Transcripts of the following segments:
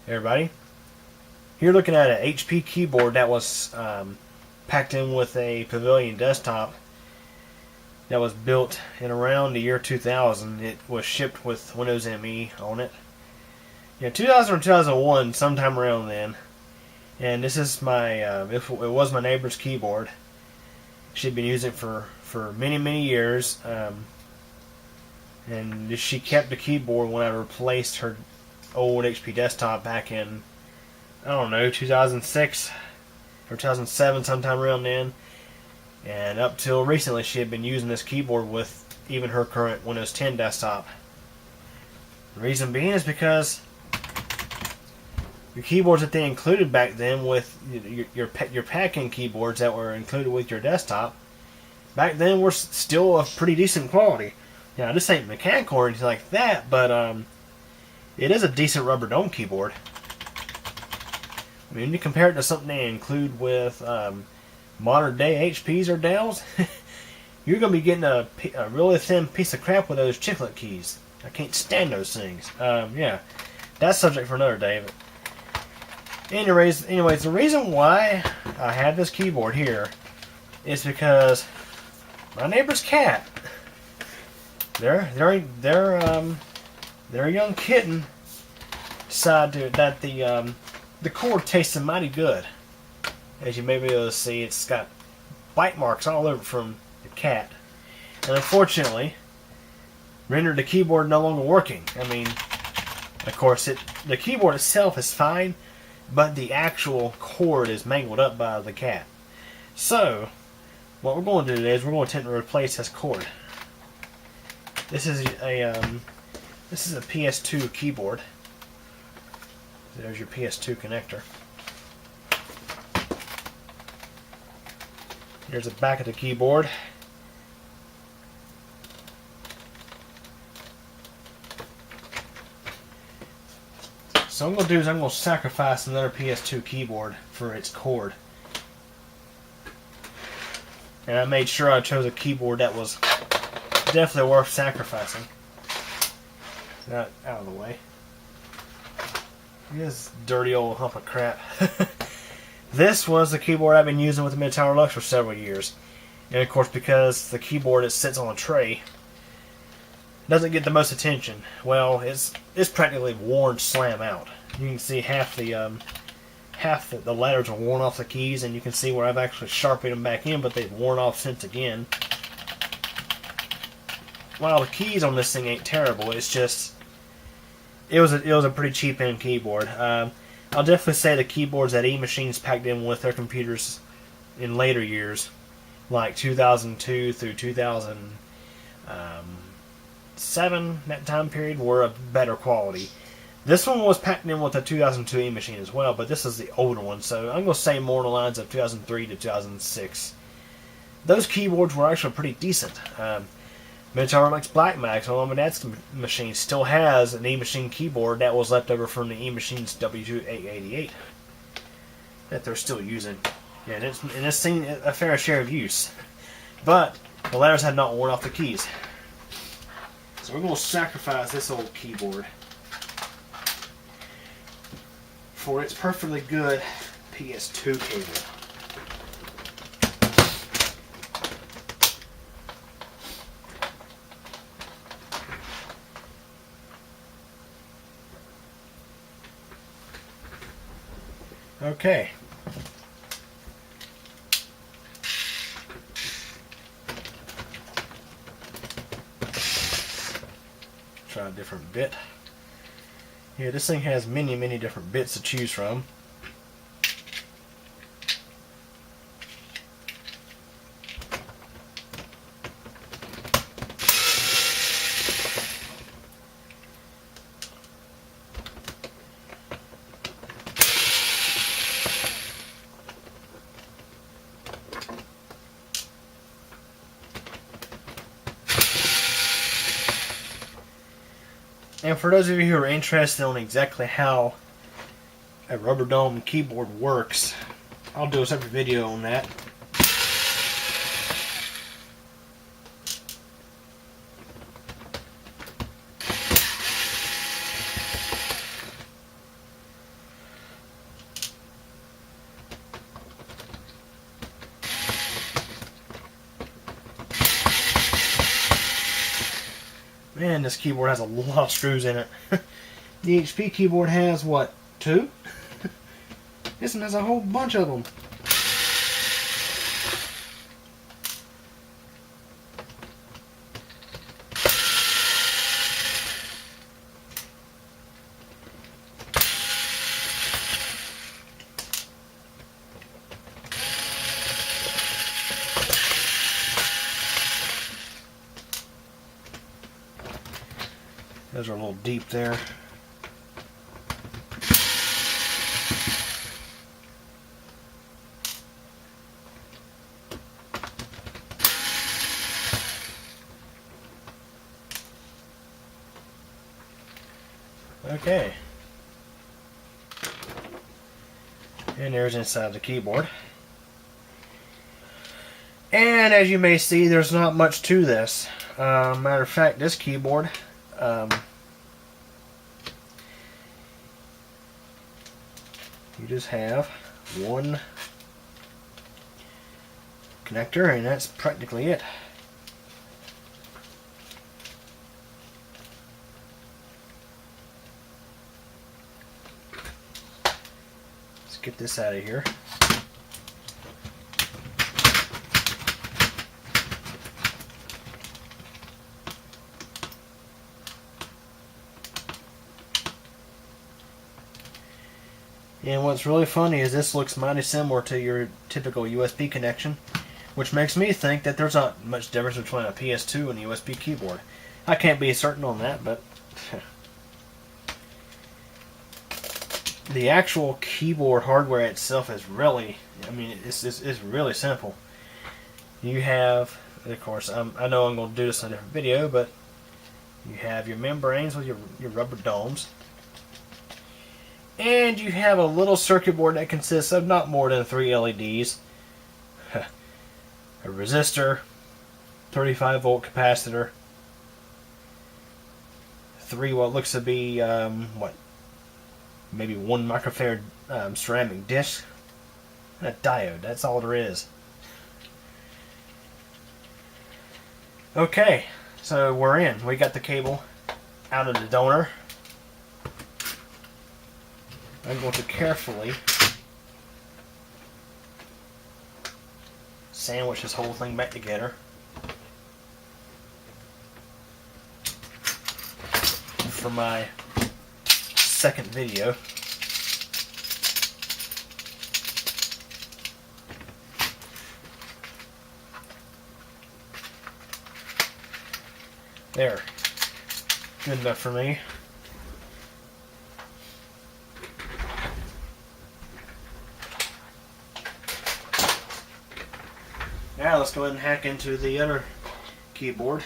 Everybody, you're looking at an HP keyboard that was packed in with a Pavilion desktop that was built in around the year 2000. It was shipped with Windows ME on it. Yeah, 2000 or 2001, sometime around then. And this is my, it was my neighbor's keyboard. She'd been using it for many, many years. And she kept the keyboard when I replaced her old HP desktop back in, I don't know, 2006 or 2007, sometime around then. And up till recently, she had been using this keyboard with even her current Windows 10 desktop. The reason being is because the keyboards that they included back then with your pack-in keyboards that were included with your desktop, back then were still of pretty decent quality. Now, this ain't mechanical or anything like that, but it is a decent rubber dome keyboard. I mean, you compare it to something they include with modern day HPs or Dells, you're going to be getting a really thin piece of crap with those chiclet keys. I can't stand those things. Yeah, that's subject for another day. But anyways, the reason why I have this keyboard here is because my neighbor's cat, their young kitten, decided that the cord tasted mighty good. As you may be able to see, it's got bite marks all over from the cat. And unfortunately, rendered the keyboard no longer working. I mean, of course, the keyboard itself is fine, but the actual cord is mangled up by the cat. So, what we're going to do today is we're going to attempt to replace this cord. This is a PS2 keyboard. There's your PS2 connector. Here's the back of the keyboard. So what I'm going to do is I'm going to sacrifice another PS2 keyboard for its cord. And I made sure I chose a keyboard that was definitely worth sacrificing. That out of the way. This dirty old hump of crap. This was the keyboard I've been using with the Mid-Tower Lux for several years. And of course, because the keyboard it sits on a tray, doesn't get the most attention. Well, it's practically worn slam out. You can see half the letters are worn off the keys, and you can see where I've actually sharpened them back in, but they've worn off since again. While the keys on this thing ain't terrible, it's just it was a pretty cheap end keyboard. I'll definitely say the keyboards that eMachines packed in with their computers in later years, like 2002 through 2007, that time period, were of better quality. This one was packed in with a 2002 eMachine as well, but this is the older one, so I'm going to say more on the lines of 2003 to 2006. Those keyboards were actually pretty decent. Mid-Tower Lux Black Max on my dad's machine still has an eMachine keyboard that was left over from the eMachines W2888 that they're still using. Yeah, and it's seen a fair share of use. But the letters had not worn off the keys. So we're going to sacrifice this old keyboard for its perfectly good PS2 cable. Okay. Try a different bit. Yeah, this thing has many, many different bits to choose from. And for those of you who are interested in exactly how a rubber dome keyboard works, I'll do a separate video on that. Man, this keyboard has a lot of screws in it. The HP keyboard has, what, 2? This one has a whole bunch of them. Those are a little deep there. Okay. And there's inside the keyboard. And as you may see, there's not much to this. Matter of fact, this keyboard, you just have one connector, and that's practically it. Let's get this out of here. And what's really funny is this looks mighty similar to your typical USB connection, which makes me think that there's not much difference between a PS2 and a USB keyboard. I can't be certain on that, but the actual keyboard hardware itself is really, I mean, it's really simple. You have, of course, I know I'm going to do this in a different video, but you have your membranes with your rubber domes. And you have a little circuit board that consists of not more than 3 LEDs, a resistor, 35 volt capacitor, 3 what looks to be maybe 1 microfarad ceramic disc, and a diode. That's all there is. Okay, so we're in. We got the cable out of the donor. I'm going to carefully sandwich this whole thing back together. For my second video. There. Good enough for me. Now let's go ahead and hack into the other keyboard.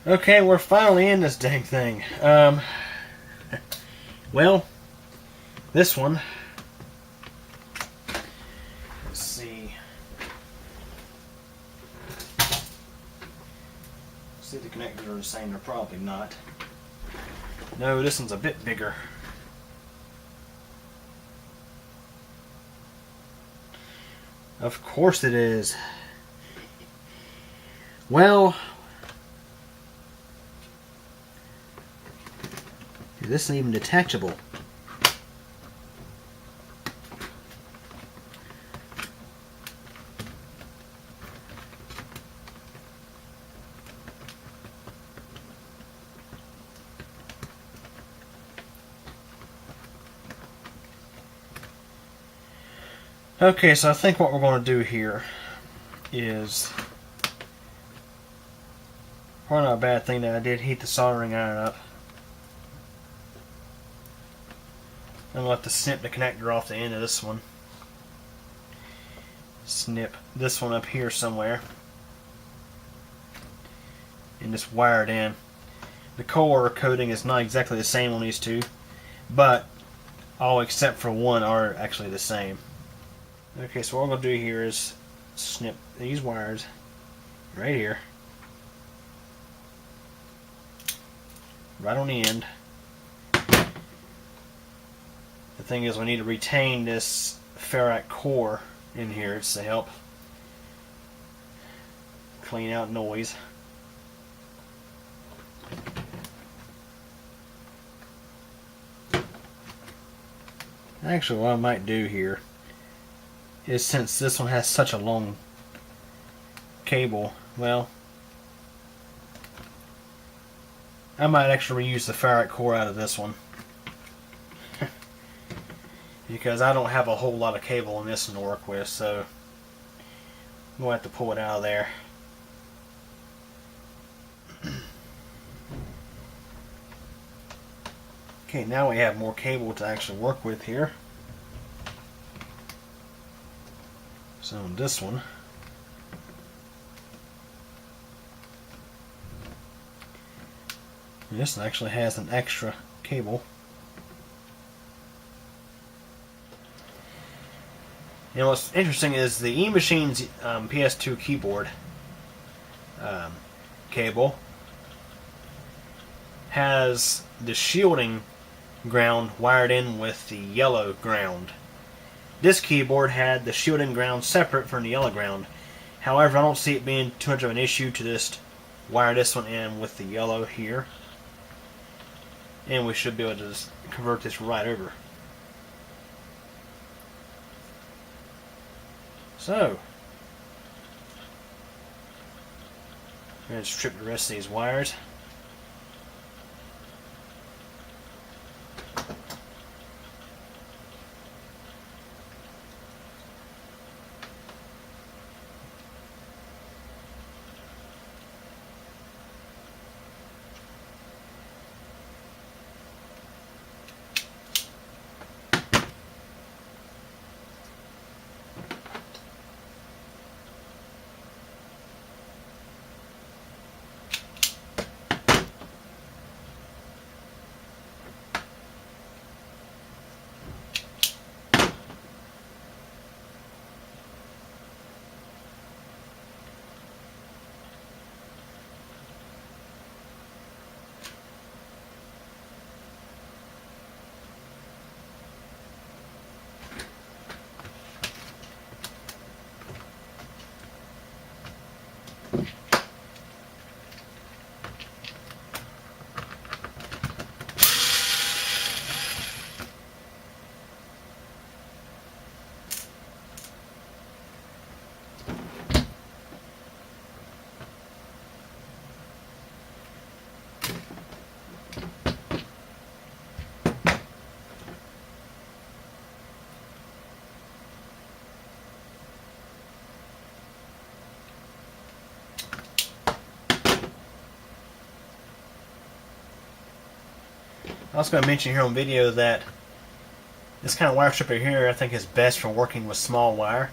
Okay, we're finally in this dang thing. Well, this one, let's see. See, the connectors are the same. They're probably not. No, this one's a bit bigger. Of course it is. Well, this isn't even detachable. Okay, so I think what we're going to do here is probably not a bad thing that I did heat the soldering iron up. I'm going to have to snip the connector off the end of this one. Snip this one up here somewhere. And just wire it in. The core coating is not exactly the same on these two, but all except for one are actually the same. Okay, so what I'm going to do here is snip these wires right here, right on the end, The thing is, we need to retain this ferrite core in here to help clean out noise. Actually, what I might do here is, since this one has such a long cable, well, I might actually reuse the ferrite core out of this one. Because I don't have a whole lot of cable in this one to work with, so I'm going to have to pull it out of there. Okay, now we have more cable to actually work with here. So on this one, this one actually has an extra cable. And what's interesting is the eMachines PS2 keyboard cable has the shielding ground wired in with the yellow ground. This keyboard had the shielding ground separate from the yellow ground. However, I don't see it being too much of an issue to just wire this one in with the yellow here. And we should be able to just convert this right over. So, I'm going to strip the rest of these wires. I was going to mention here on video that this kind of wire stripper here I think is best for working with small wire.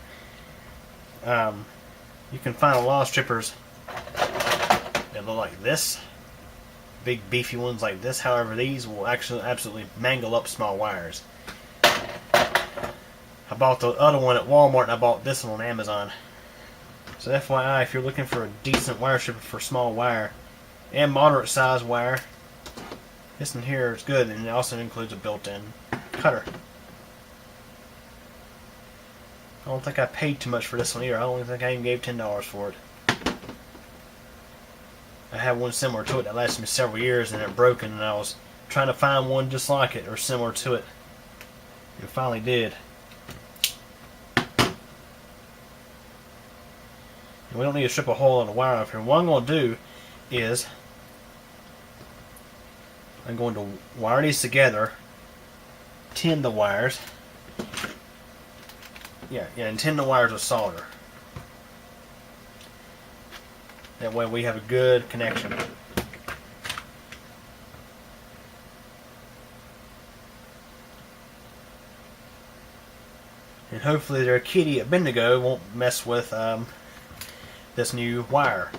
You can find a lot of strippers that look like this, big beefy ones like this. However, these will actually absolutely mangle up small wires. I bought the other one at Walmart and I bought this one on Amazon. So FYI, if you're looking for a decent wire stripper for small wire and moderate size wire, this one here is good, and it also includes a built-in cutter. I don't think I paid too much for this one either. I don't think I even gave $10 for it. I had one similar to it that lasted me several years and it broke, and I was trying to find one just like it or similar to it. It finally did. And we don't need to strip a whole lot of wire off here. What I'm going to do is I'm going to wire these together, tin the wires. And tin the wires with solder. That way we have a good connection. And hopefully their kitty at Bendigo won't mess with this new wire.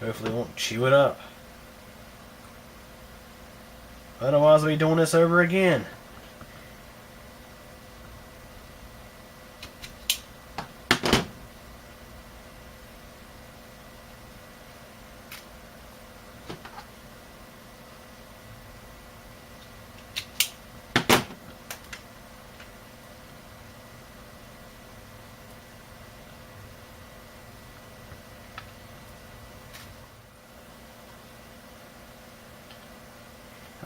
Hopefully it won't chew it up. Otherwise we'll be doing this over again.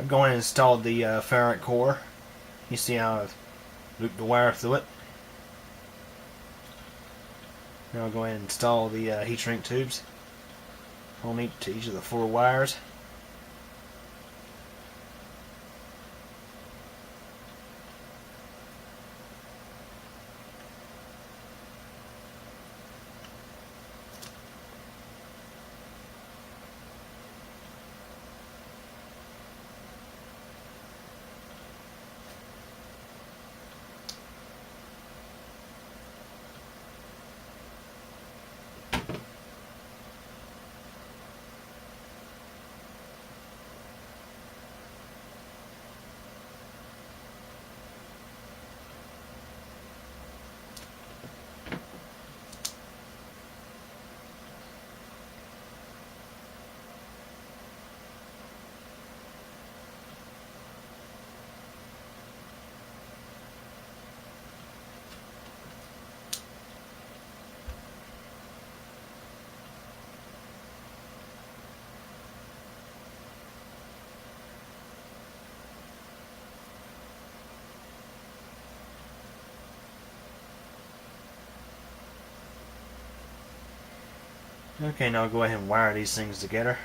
I'm going to install the Ferrite core. You see how I've looped the wire through it. Now I'll go ahead and install the heat shrink tubes on each of the 4 wires. Okay, now I'll go ahead and wire these things together.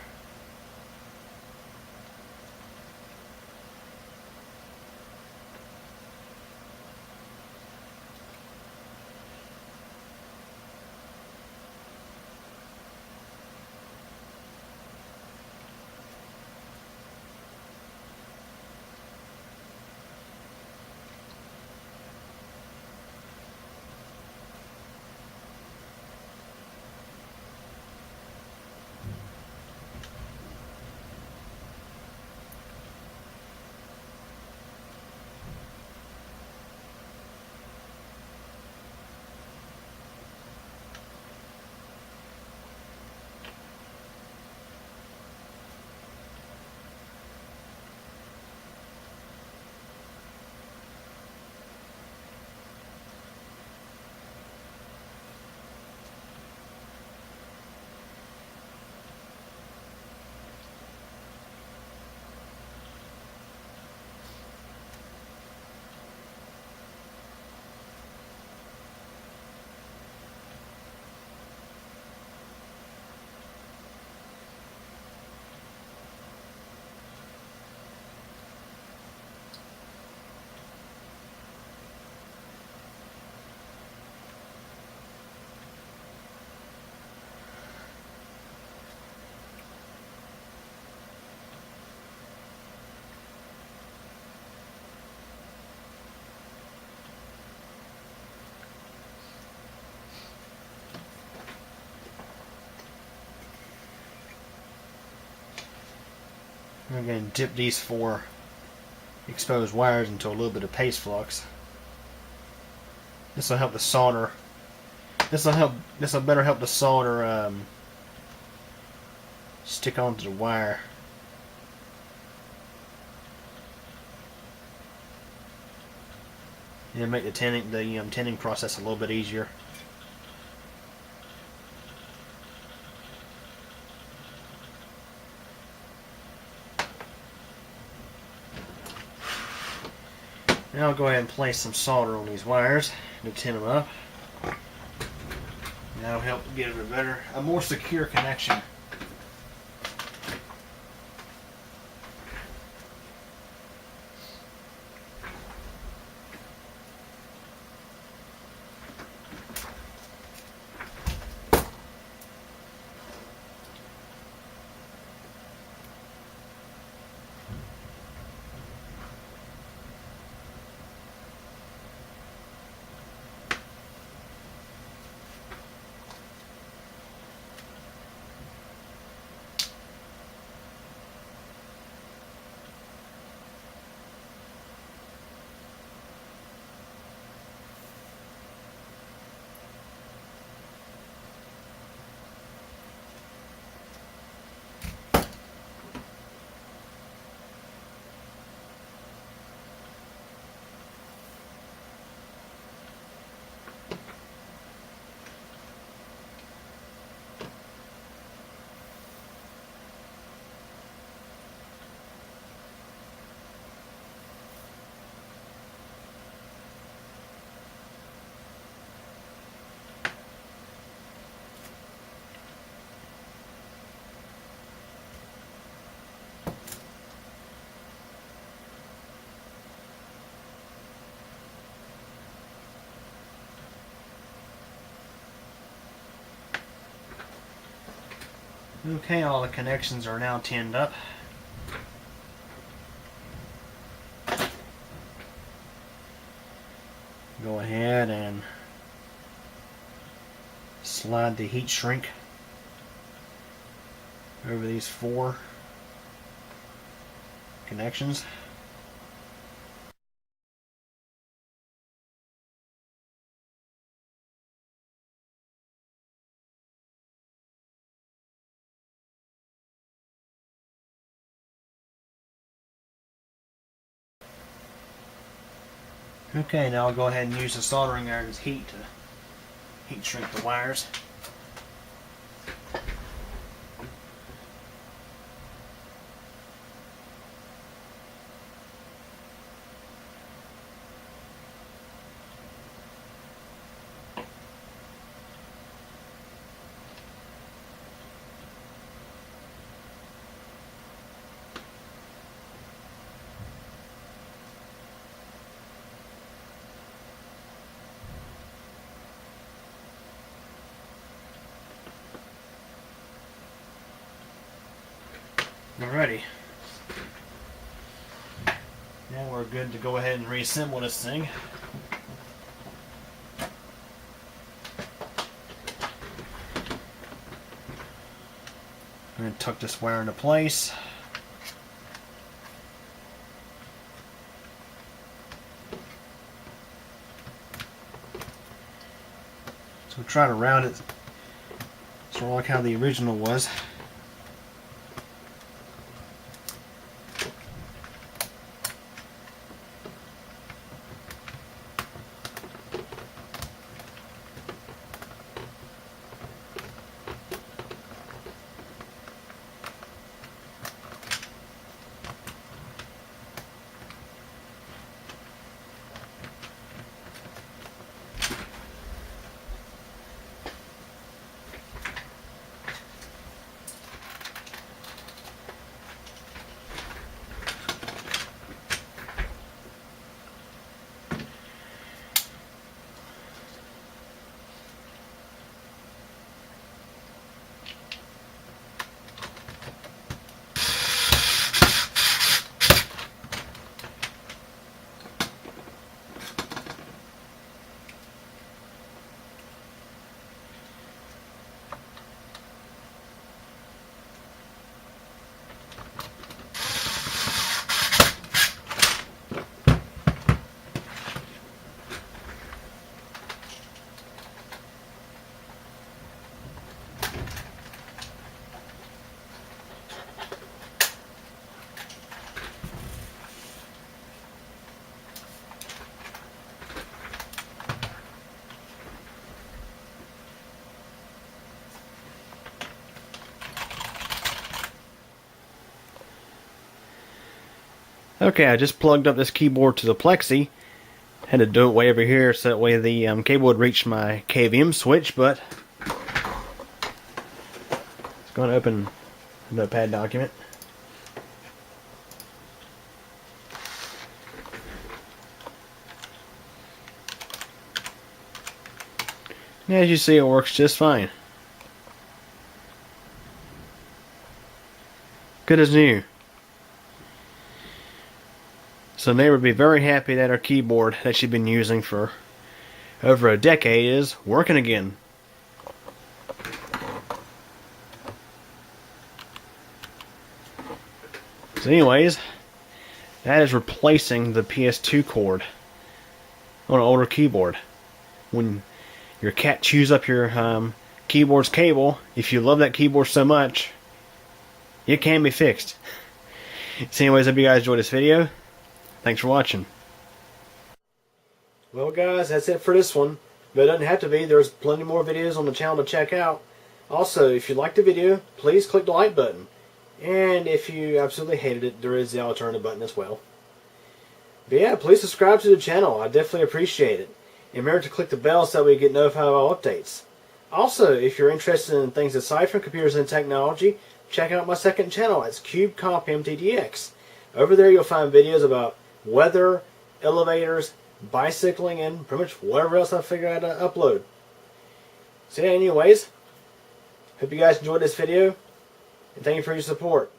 I'm going to dip these 4 exposed wires into a little bit of paste flux. This will help the solder. This will better help the solder stick onto the wire. And make the tinning process a little bit easier. Now I'll go ahead and place some solder on these wires to tin them up. That'll help get a more secure connection. Okay, all the connections are now tinned up. Go ahead and slide the heat shrink over these 4 connections. Okay, now I'll go ahead and use the soldering iron's heat to heat shrink the wires. Alrighty. Now we're good to go ahead and reassemble this thing. I'm going to tuck this wire into place. So try to round it sort of like how the original was. Okay, I just plugged up this keyboard to the Plexi. Had to do it way over here so that way the cable would reach my KVM switch, but it's going to open a notepad document. And as you see, it works just fine. Good as new. So Neighbor would be very happy that our keyboard that she'd been using for over a decade is working again. So anyways, that is replacing the PS2 cord on an older keyboard. When your cat chews up your keyboard's cable, if you love that keyboard so much, it can be fixed. So anyways, I hope you guys enjoyed this video. Thanks for watching. Well guys, that's it for this one. But it doesn't have to be. There's plenty more videos on the channel to check out. Also, if you liked the video, please click the like button. And if you absolutely hated it, there is the alternative button as well. But yeah, please subscribe to the channel. I definitely appreciate it. And remember to click the bell so that we get notified of all updates. Also, if you're interested in things aside from computers and technology, check out my second channel. It's CubeComp MTDX. Over there you'll find videos about weather, elevators, bicycling, and pretty much whatever else I figure out to upload. So yeah, anyways, hope you guys enjoyed this video. and thank you for your support.